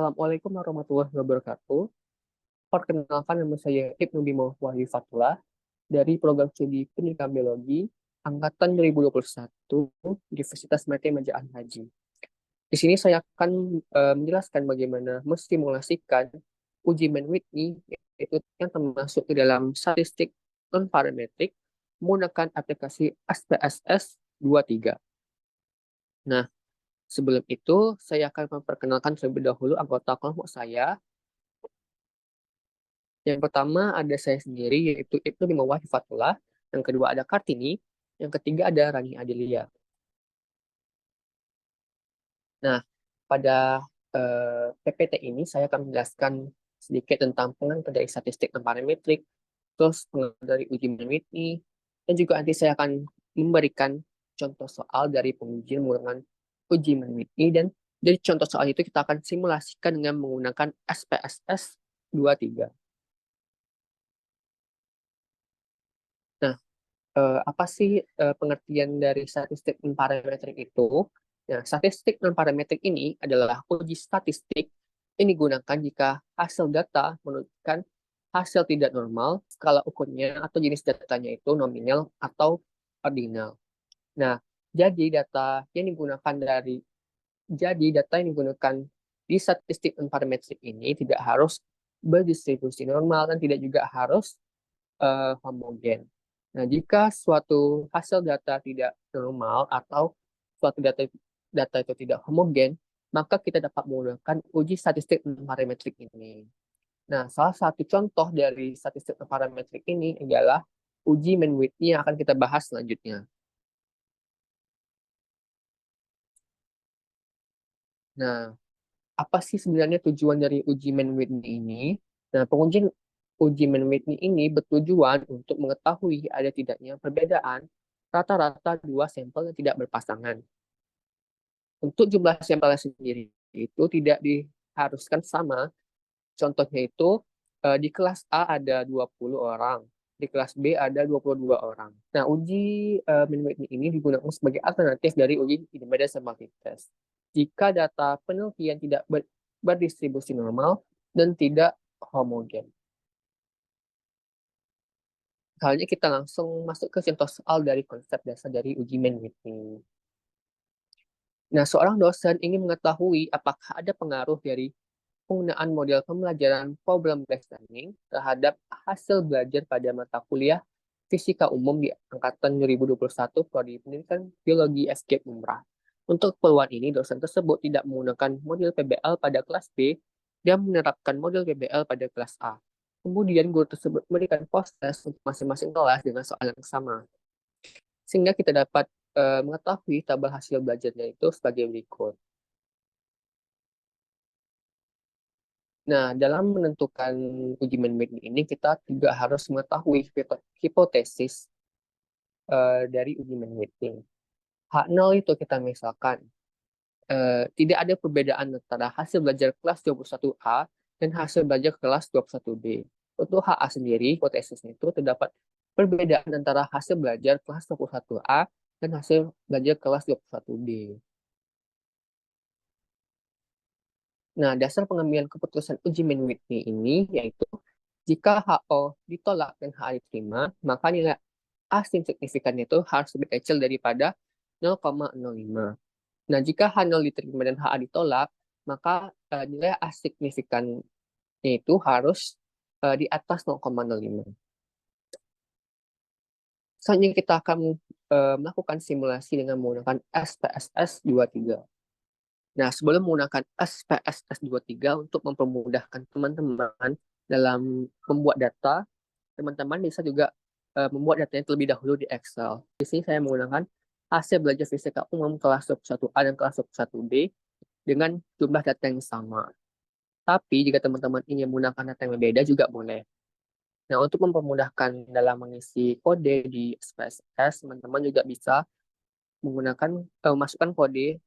Assalamualaikum warahmatullahi wabarakatuh. Perkenalkan, nama saya Ibnu Bimo Wahyu Fatullah dari program studi Pendidikan Biologi angkatan 2021 Universitas Mater Majaan Haji. Di sini saya akan menjelaskan bagaimana mensimulasikan uji Mann-Whitney, yaitu yang termasuk ke dalam statistik non-parametrik menggunakan aplikasi SPSS 23. Nah, sebelum itu saya akan memperkenalkan terlebih dahulu anggota kelompok saya. Yang pertama ada saya sendiri, yaitu Ibnu Bimawah Hifatullah. Yang kedua ada Kartini. Yang ketiga ada Rani Adelia. Nah, pada PPT ini saya akan menjelaskan sedikit tentang pengantar dari statistik dan parametrik, terus pengantar dari uji Mann-Whitney, dan juga nanti saya akan memberikan contoh soal dari pengujian menggunakan uji Mann-Whitney, dan dari contoh soal itu kita akan simulasikan dengan menggunakan SPSS 23. Nah, apa sih pengertian dari statistik non parametrik itu? Nah, statistik non parametrik ini adalah uji statistik yang digunakan jika hasil data menunjukkan hasil tidak normal, skala ukurnya atau jenis datanya itu nominal atau ordinal. Nah, jadi data yang digunakan dari jadi data yang digunakan di statistik non parametrik ini tidak harus berdistribusi normal dan tidak juga harus homogen. Nah, jika suatu hasil data tidak normal atau suatu data data itu tidak homogen, maka kita dapat menggunakan uji statistik parametrik ini. Nah, salah satu contoh dari statistik parametrik ini adalah uji Mann-Whitney yang akan kita bahas selanjutnya. Nah, apa sih sebenarnya tujuan dari uji Mann-Whitney ini? Nah, pengujian uji Mann-Whitney ini bertujuan untuk mengetahui ada tidaknya perbedaan rata-rata dua sampel yang tidak berpasangan. Untuk jumlah sampelnya sendiri itu tidak diharuskan sama. Contohnya itu di kelas A ada 20 orang, di kelas B ada 22 orang. Nah, uji Mann-Whitney ini digunakan sebagai alternatif dari uji independent sampling test. Jika data penelitian tidak berdistribusi normal dan tidak homogen. Selanjutnya kita langsung masuk ke contoh soal dari konsep dasar dari uji Mann-Whitney. Nah, seorang dosen ingin mengetahui apakah ada pengaruh dari penggunaan model pembelajaran problem-based learning terhadap hasil belajar pada mata kuliah Fisika Umum di angkatan 2021 Prodi Pendidikan Biologi Escape Umrah. Untuk keperluan ini, dosen tersebut tidak menggunakan model PBL pada kelas B dan menerapkan model PBL pada kelas A. Kemudian guru tersebut memberikan proses untuk masing-masing kelas dengan soal yang sama. Sehingga kita dapat mengetahui tabel hasil belajarnya itu sebagai berikut. Nah, dalam menentukan uji Mann-Whitney ini, kita juga harus mengetahui hipotesis dari uji Mann-Whitney. H0 itu kita misalkan, tidak ada perbedaan antara hasil belajar kelas 21A dan hasil belajar kelas 21B. Untuk HA sendiri, hipotesisnya itu terdapat perbedaan antara hasil belajar kelas 21A dan hasil belajar kelas 21B. Nah, dasar pengambilan keputusan uji Mann-Whitney ini yaitu jika HO ditolak dan HA diterima, maka nilai A signifikan itu harus lebih kecil daripada 0,05. Nah, jika H0 diterima dan HA ditolak, maka nilai A signifikannya itu harus di atas 0,05. Selanjutnya kita akan melakukan simulasi dengan menggunakan SPSS 23. Nah, sebelum menggunakan SPSS 23 untuk mempermudahkan teman-teman dalam membuat data, teman-teman bisa juga membuat datanya terlebih dahulu di Excel. Di sini saya menggunakan hasil belajar fisika umum kelas 21A dan kelas 21B dengan jumlah data yang sama. Tapi jika teman-teman ingin menggunakan data yang berbeda juga boleh. Nah, untuk mempermudahkan dalam mengisi kode di SPSS, teman-teman juga bisa menggunakan masukkan kode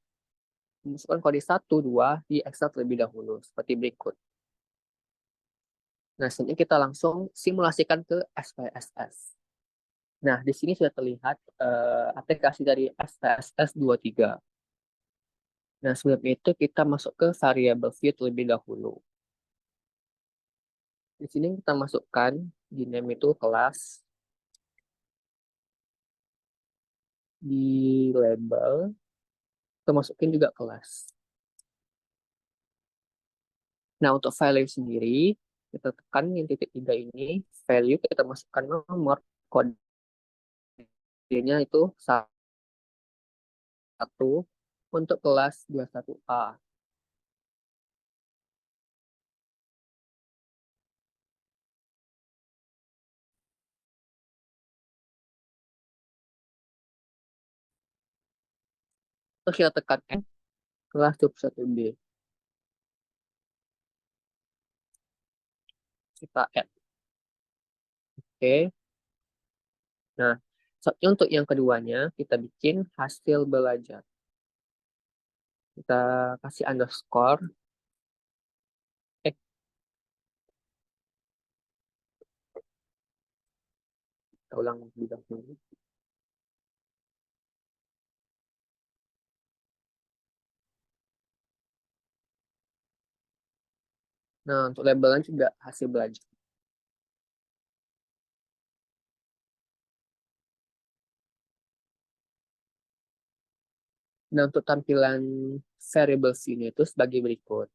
1, 2 di Excel terlebih dahulu, seperti berikut. Nah, selanjutnya kita langsung simulasikan ke SPSS. Nah, di sini sudah terlihat aplikasi dari SPSS 23. Nah, sebelum itu kita masuk ke variable view terlebih dahulu. Di sini kita masukkan di name itu kelas, di label, kita masukin juga kelas. Nah, untuk value sendiri, kita tekan yang titik 3 ini, value kita masukkan nomor, kodenya itu 1 untuk kelas 21A. Terus kita tekan N, kelas 21B. Kita add. Oke. Nah, untuk yang keduanya, kita bikin hasil belajar. Kita kasih underscore. Kita ulang di dahulu. Nah, untuk labelnya juga hasil belajar. Nah, untuk tampilan variable view itu sebagai berikut.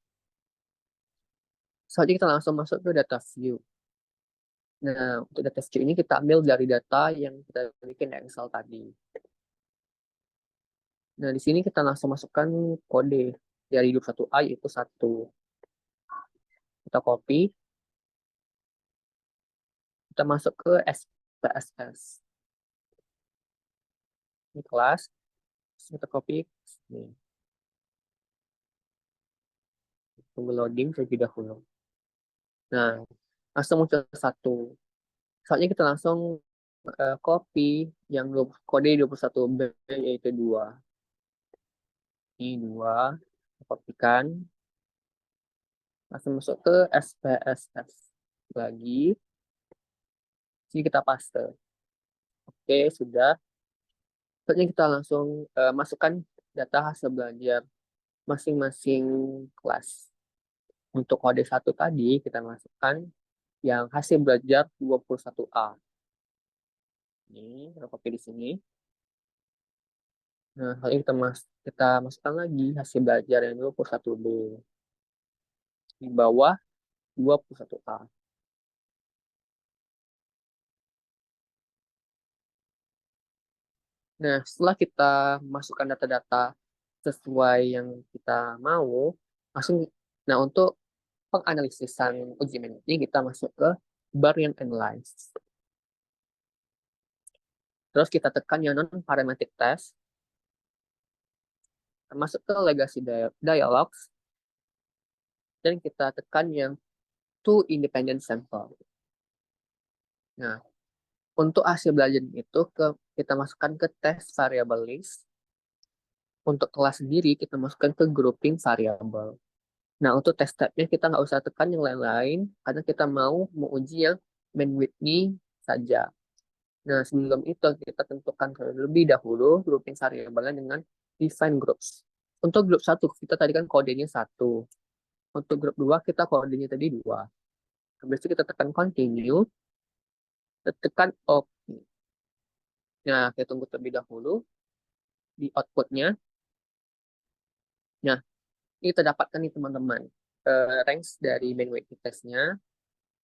Selanjutnya kita langsung masuk ke data view. Nah, untuk data view ini kita ambil dari data yang kita bikin di Excel tadi. Nah, di sini kita langsung masukkan kode dari 21A yaitu 1. Kita copy, kita masuk ke SPSS. Ini kelas, kita copy. Nih, tunggu loading terlebih dahulu. Nah, langsung muncul 1. Soalnya kita langsung copy yang kode 21B yaitu 2. Ini 2, kita kopikan, langsung masuk ke SPSS. Lagi, sini kita paste. Oke, sudah. Selanjutnya kita langsung masukkan data hasil belajar masing-masing kelas. Untuk kode 1 tadi, kita masukkan yang hasil belajar 21A. Ini, kita copy di sini. Nah, hal ini kita masukkan lagi hasil belajar yang 21B. Di bawah 21A. Nah, setelah kita masukkan data-data sesuai yang kita mau, langsung, nah untuk penganalisisan uji ini kita masuk ke variant analyze. Terus kita tekan yang non-parametric test, masuk ke legacy dialogs, dan kita tekan yang two independent sample. Nah, untuk hasil belajar itu kita masukkan ke test variable list. Untuk kelas sendiri kita masukkan ke grouping variable. Nah, untuk test type-nya kita nggak usah tekan yang lain-lain, karena kita mau menguji yang main with me saja. Nah, sebelum itu kita tentukan terlebih dahulu grouping variabelnya dengan define groups. Untuk grup 1, kita tadi kan kodenya 1. Untuk grup 2, kita kodenya tadi 2. Habis itu kita tekan continue, kita tekan OK. Nah, kita tunggu terlebih dahulu di output-nya. Nah, ini kita dapatkan nih teman-teman. Ranks dari main weight test-nya.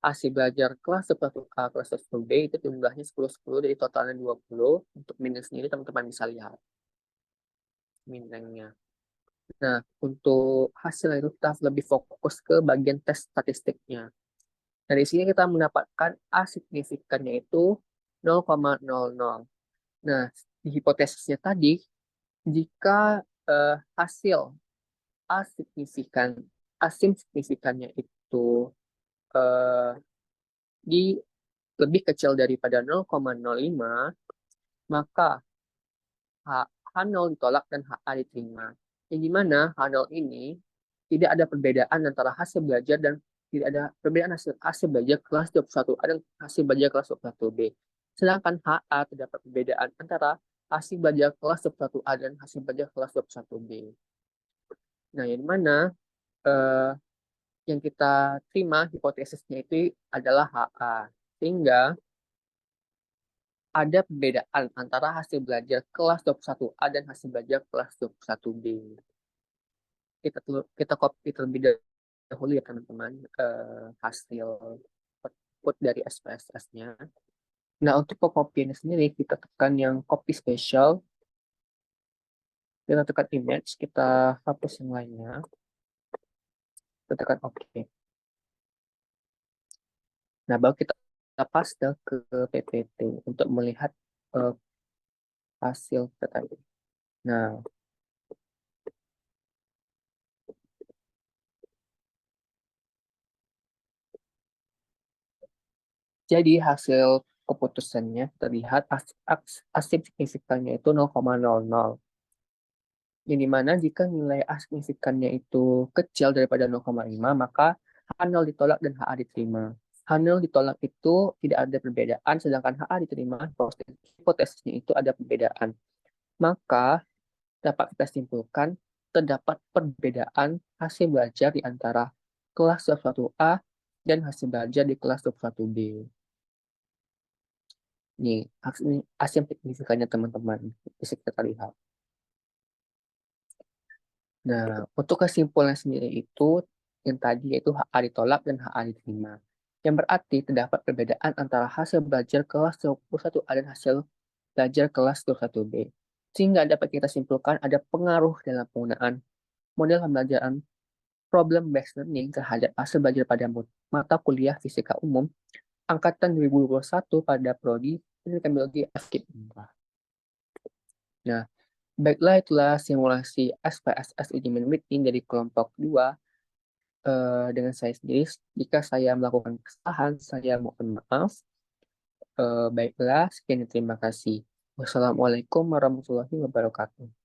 Hasil belajar kelas 1A, kelas 1B itu jumlahnya 10-10, jadi totalnya 20. Untuk minusnya ini teman-teman bisa lihat min ranknya. Nah, untuk hasil itu kita lebih fokus ke bagian tes statistiknya. Dari sini kita mendapatkan A signifikannya itu 0,00. Nah, di hipotesisnya tadi, jika hasil A signifikan, asim signifikannya itu eh, di lebih kecil daripada 0,05, maka H0 ditolak dan HA diterima. Yang dimana H0 ini tidak ada perbedaan antara hasil belajar dan tidak ada perbedaan hasil belajar kelas 21A dan hasil belajar kelas 21B. Sedangkan HA terdapat perbedaan antara hasil belajar kelas 21A dan hasil belajar kelas 21B. Nah, yang mana eh, yang kita terima hipotesisnya itu adalah HA. Sehingga ada perbedaan antara hasil belajar kelas 21A dan hasil belajar kelas 21B. Kita copy terlebih dahulu ya teman-teman, hasil output dari SPSS-nya. Nah, untuk pengkopiannya sendiri, kita tekan yang copy special, kita tekan image, kita hapus yang lainnya, kita tekan OK. Nah, baru kita paste ke PPT untuk melihat eh, hasil kita tadi. Nah, jadi hasil keputusannya terlihat asim signifikannya itu 0,00. Yang dimana jika nilai signifikannya itu kecil daripada 0,5, maka H0 ditolak dan HA diterima. H0 ditolak itu tidak ada perbedaan, sedangkan HA diterima, hipotesisnya itu ada perbedaan. Maka dapat kita simpulkan terdapat perbedaan hasil belajar di antara kelas 21A dan hasil belajar di kelas 21B. Nih, asim signifikannya teman-teman. Bisa kita lihat. Nah, untuk kesimpulan sendiri itu yang tadi yaitu HA ditolak dan HA diterima. Yang berarti terdapat perbedaan antara hasil belajar kelas 21A dan hasil belajar kelas 21B. Sehingga dapat kita simpulkan ada pengaruh dalam penggunaan model pembelajaran problem based learning terhadap hasil belajar pada mata kuliah fisika umum angkatan 2021 pada prodi Pendidikan Biologi FKIP. Nah, baiklah itulah simulasi SPSS Ujian Meeting dari kelompok 2 dengan saya sendiri. Jika saya melakukan kesalahan, saya mohon maaf. Baiklah, sekian terima kasih. Wassalamualaikum warahmatullahi wabarakatuh.